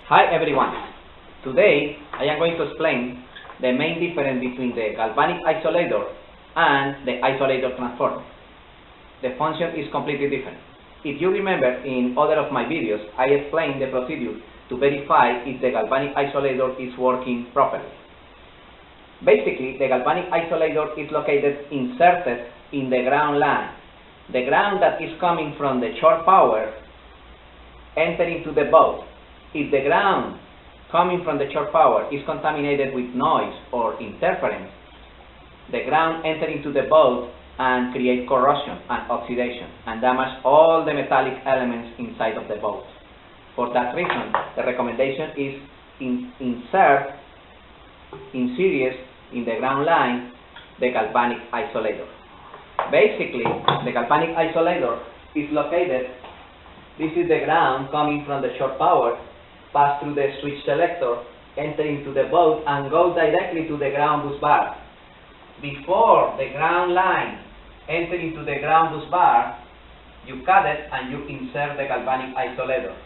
Hi everyone. Today I am going to explain the main difference between the galvanic isolator and the isolator transformer. The function is completely different. If you remember, in other of my videos I explained the procedure to verify if the galvanic isolator is working properly. Basically, the galvanic isolator is located inserted in the ground line. The ground that is coming from the shore power entering to the boat. If the ground coming from the shore power is contaminated with noise or interference, the ground enters into the boat and create corrosion and oxidation and damage all the metallic elements inside of the boat. For that reason, the recommendation is insert in series in the ground line the galvanic isolator. Basically, the galvanic isolator is located, this is the ground coming from the shore power, pass through the switch selector, enter into the boat and go directly to the ground bus bar. Before the ground line enter into the ground bus bar, you cut it and you insert the galvanic isolator.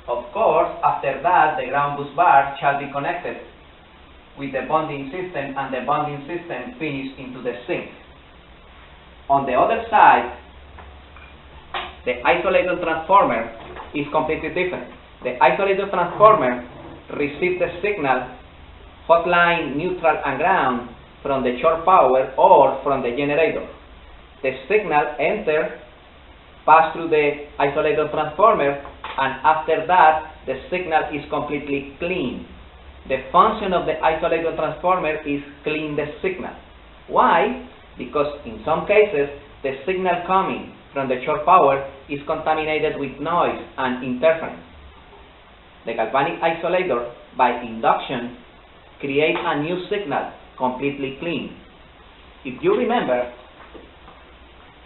Of course, after that, the ground bus bar shall be connected with the bonding system and the bonding system finish into the sink. On the other side, the isolator transformer is completely different. The isolator transformer receives the signal hotline, neutral and ground from the shore power or from the generator. The signal enter, pass through the isolator transformer, and after that the signal is completely clean. The function of the isolator transformer is clean the signal. Why? Because in some cases the signal coming from the shore power is contaminated with noise and interference. The galvanic isolator, by induction, creates a new signal, completely clean. If you remember,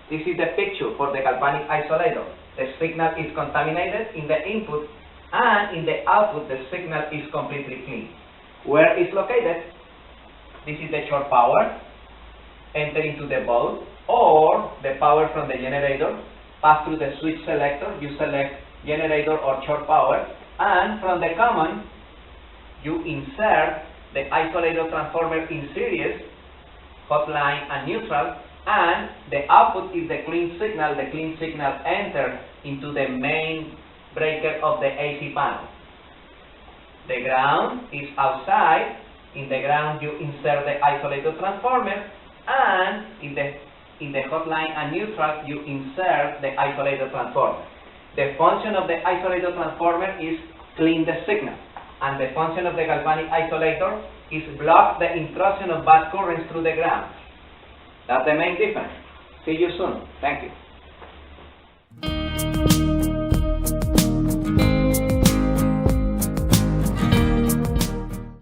this is the picture for the galvanic isolator. The signal is contaminated in the input, and in the output the signal is completely clean. Where is located? This is the shore power, enter into the boat, or the power from the generator, pass through the switch selector, you select generator or shore power, and from the common you insert the isolator transformer in series, hotline and neutral, and the output is the clean signal. The clean signal enter into the main breaker of the AC panel. The ground is outside. In the ground you insert the isolator transformer, and in the hotline and neutral you insert the isolator transformer. The function of the isolator transformer is clean the signal, and the function of the galvanic isolator is block the intrusion of bad currents through the ground. That's the main difference. See you soon. Thank you.